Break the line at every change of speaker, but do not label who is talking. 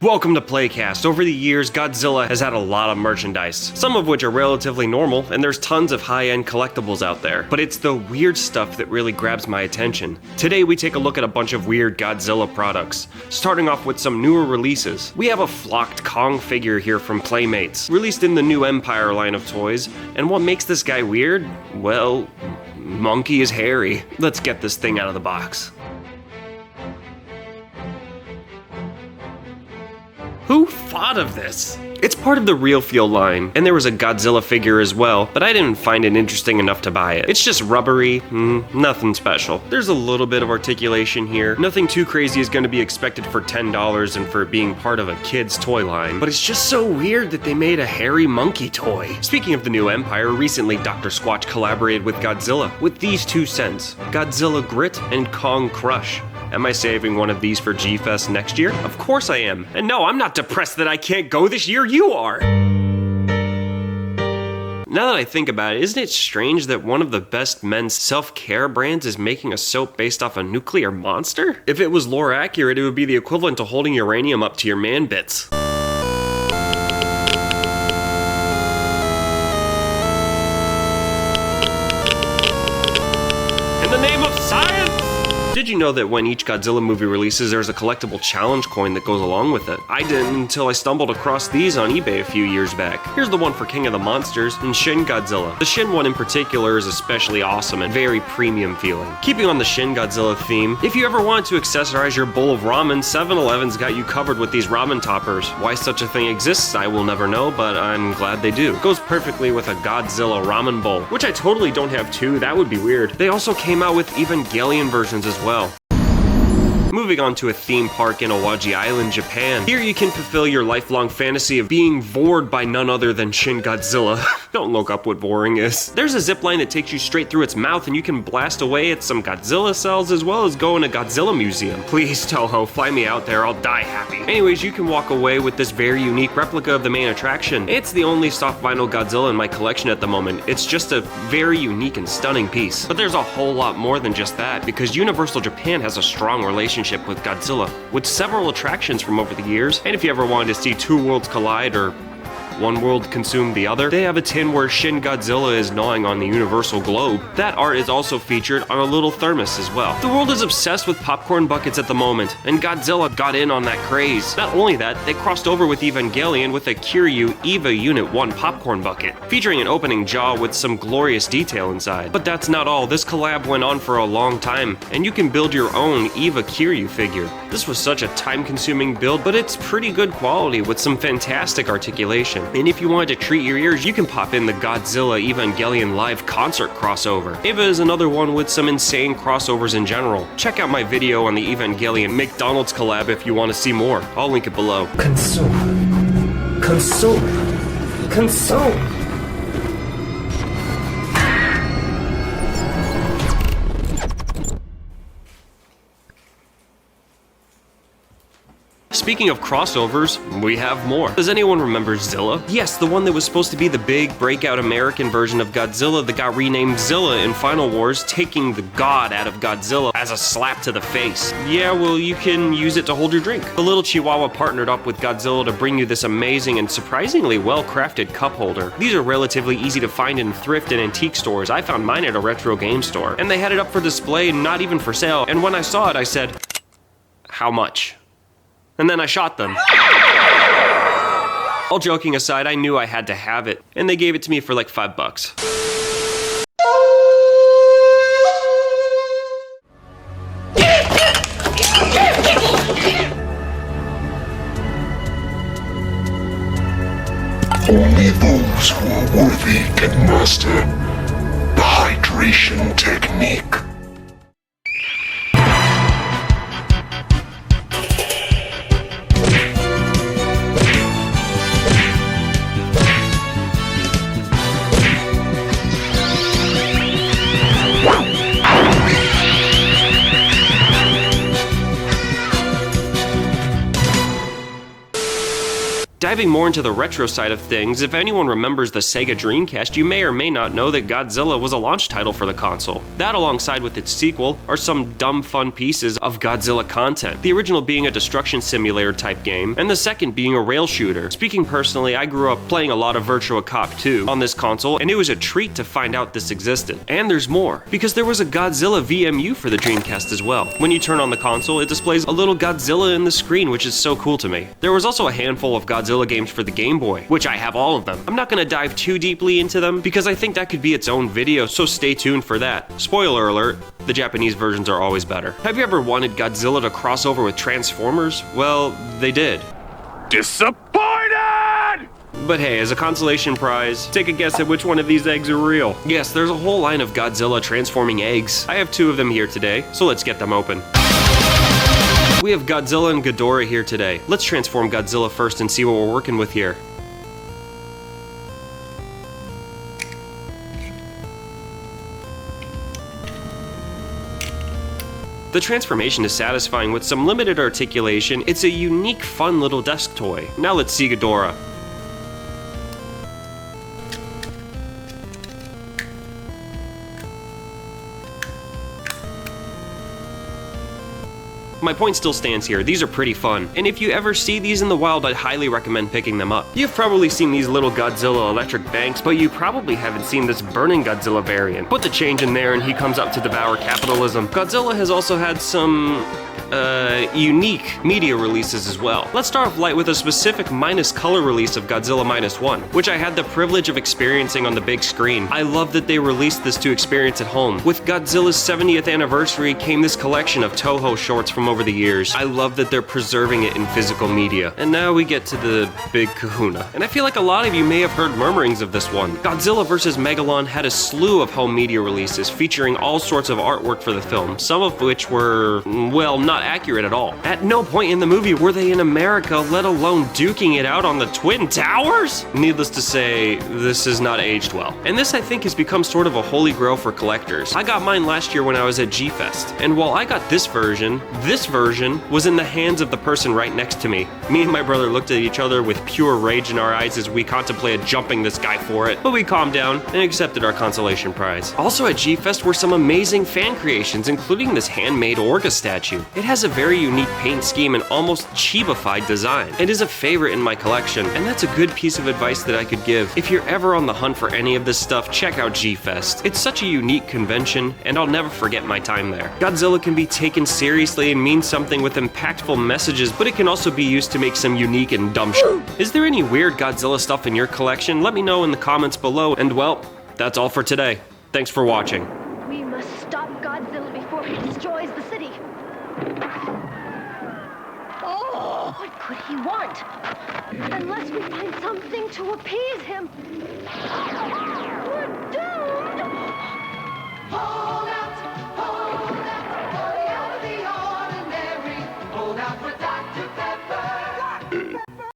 Welcome to Playcast. Over the years, Godzilla has had a lot of merchandise, some of which are relatively normal, and there's tons of high-end collectibles out there. But it's the weird stuff that really grabs my attention. Today we take a look at a bunch of weird Godzilla products, starting off with some newer releases. We have a flocked Kong figure here from Playmates, released in the new Empire line of toys, and what makes this guy weird? Well, monkey is hairy. Let's get this thing out of the box. Who thought of this? It's part of the Real Feel line, and there was a Godzilla figure as well, but I didn't find it interesting enough to buy it. It's just rubbery, nothing special. There's a little bit of articulation here. Nothing too crazy is going to be expected for $10 and for being part of a kid's toy line, but it's just so weird that they made a hairy monkey toy. Speaking of the new Empire, recently Dr. Squatch collaborated with Godzilla with these two scents, Godzilla Grit and Kong Crush. Am I saving one of these for G-Fest next year? Of course I am. And no, I'm not depressed that I can't go this year, you are! Now that I think about it, isn't it strange that one of the best men's self-care brands is making a soap based off a nuclear monster? If it was lore accurate, it would be the equivalent to holding uranium up to your man bits. In the name of science! Did you know that when each Godzilla movie releases, there's a collectible challenge coin that goes along with it? I didn't until I stumbled across these on eBay a few years back. Here's the one for King of the Monsters and Shin Godzilla. The Shin one in particular is especially awesome and very premium feeling. Keeping on the Shin Godzilla theme, if you ever wanted to accessorize your bowl of ramen, 7-Eleven's got you covered with these ramen toppers. Why such a thing exists, I will never know, but I'm glad they do. It goes perfectly with a Godzilla ramen bowl, which I totally don't have too, that would be weird. They also came out with Evangelion versions as well. Moving on to a theme park in Awaji Island, Japan. Here you can fulfill your lifelong fantasy of being vored by none other than Shin Godzilla. Don't look up what voring is. There's a zipline that takes you straight through its mouth and you can blast away at some Godzilla cells as well as go in a Godzilla museum. Please, Toho, fly me out there, I'll die happy. Anyways, you can walk away with this very unique replica of the main attraction. It's the only soft vinyl Godzilla in my collection at the moment. It's just a very unique and stunning piece. But there's a whole lot more than just that, because Universal Japan has a strong relationship with Godzilla, with several attractions from over the years, and if you ever wanted to see two worlds collide or one world consume the other, they have a tin where Shin Godzilla is gnawing on the universal globe. That art is also featured on a little thermos as well. The world is obsessed with popcorn buckets at the moment, and Godzilla got in on that craze. Not only that, they crossed over with Evangelion with a Kiryu EVA Unit 1 popcorn bucket, featuring an opening jaw with some glorious detail inside. But that's not all. This collab went on for a long time, and you can build your own EVA Kiryu figure. This was such a time-consuming build, but it's pretty good quality with some fantastic articulation. And if you wanted to treat your ears, you can pop in the Godzilla Evangelion live concert crossover. EVA is another one with some insane crossovers in general. Check out my video on the Evangelion McDonald's collab if you want to see more. I'll link it below.
Consume. Consume. Consume.
Speaking of crossovers, we have more. Does anyone remember Zilla? Yes, the one that was supposed to be the big breakout American version of Godzilla that got renamed Zilla in Final Wars, taking the god out of Godzilla as a slap to the face. Yeah, well, you can use it to hold your drink. The little Chihuahua partnered up with Godzilla to bring you this amazing and surprisingly well-crafted cup holder. These are relatively easy to find in thrift and antique stores. I found mine at a retro game store. And they had it up for display, not even for sale. And when I saw it, I said, how much? And then I shot them. All joking aside, I knew I had to have it, and they gave it to me for like $5.
Only those who are worthy can master the hydration technique.
Diving more into the retro side of things, if anyone remembers the Sega Dreamcast, you may or may not know that Godzilla was a launch title for the console. That, alongside with its sequel, are some dumb fun pieces of Godzilla content. The original being a destruction simulator type game, and the second being a rail shooter. Speaking personally, I grew up playing a lot of Virtua Cop 2 on this console, and it was a treat to find out this existed. And there's more, because there was a Godzilla VMU for the Dreamcast as well. When you turn on the console, it displays a little Godzilla in the screen, which is so cool to me. There was also a handful of Godzilla games for the Game Boy, which I have all of them. I'm not gonna dive too deeply into them, because I think that could be its own video, so stay tuned for that. Spoiler alert, the Japanese versions are always better. Have you ever wanted Godzilla to cross over with Transformers? Well, they did.
Disappointed!
But hey, as a consolation prize, take a guess at which one of these eggs are real. Yes, there's a whole line of Godzilla transforming eggs. I have 2 of them here today, so let's get them open. We have Godzilla and Ghidorah here today. Let's transform Godzilla first and see what we're working with here. The transformation is satisfying with some limited articulation. It's a unique, fun little desk toy. Now let's see Ghidorah. My point still stands here, these are pretty fun, and if you ever see these in the wild, I'd highly recommend picking them up. You've probably seen these little Godzilla electric banks, but you probably haven't seen this burning Godzilla variant. Put the change in there and he comes up to devour capitalism. Godzilla has also had some unique media releases as well. Let's start off light with a specific minus color release of Godzilla -1, which I had the privilege of experiencing on the big screen. I love that they released this to experience at home. With Godzilla's 70th anniversary came this collection of Toho shorts from over the years. I love that they're preserving it in physical media. And now we get to the big kahuna. And I feel like a lot of you may have heard murmurings of this one. Godzilla vs. Megalon had a slew of home media releases featuring all sorts of artwork for the film, some of which were, well, not accurate at all. At no point in the movie were they in America, let alone duking it out on the Twin Towers? Needless to say, this has not aged well. And this, I think, has become sort of a holy grail for collectors. I got mine last year when I was at G-Fest, and while I got this version was in the hands of the person right next to me. Me and my brother looked at each other with pure rage in our eyes as we contemplated jumping this guy for it, but we calmed down and accepted our consolation prize. Also at G-Fest were some amazing fan creations, including this handmade Orga statue. It has a very unique paint scheme and almost Chiba-fied design. It is a favorite in my collection, and that's a good piece of advice that I could give. If you're ever on the hunt for any of this stuff, check out G-Fest. It's such a unique convention, and I'll never forget my time there. Godzilla can be taken seriously and mean something with impactful messages, but it can also be used to make some unique and dumb shit. Is there any weird Godzilla stuff in your collection? Let me know in the comments below, and well, that's all for today. Thanks for watching.
We must stop Godzilla before he destroys the city. Oh, what could he want? Unless we find something to appease him. We're doomed!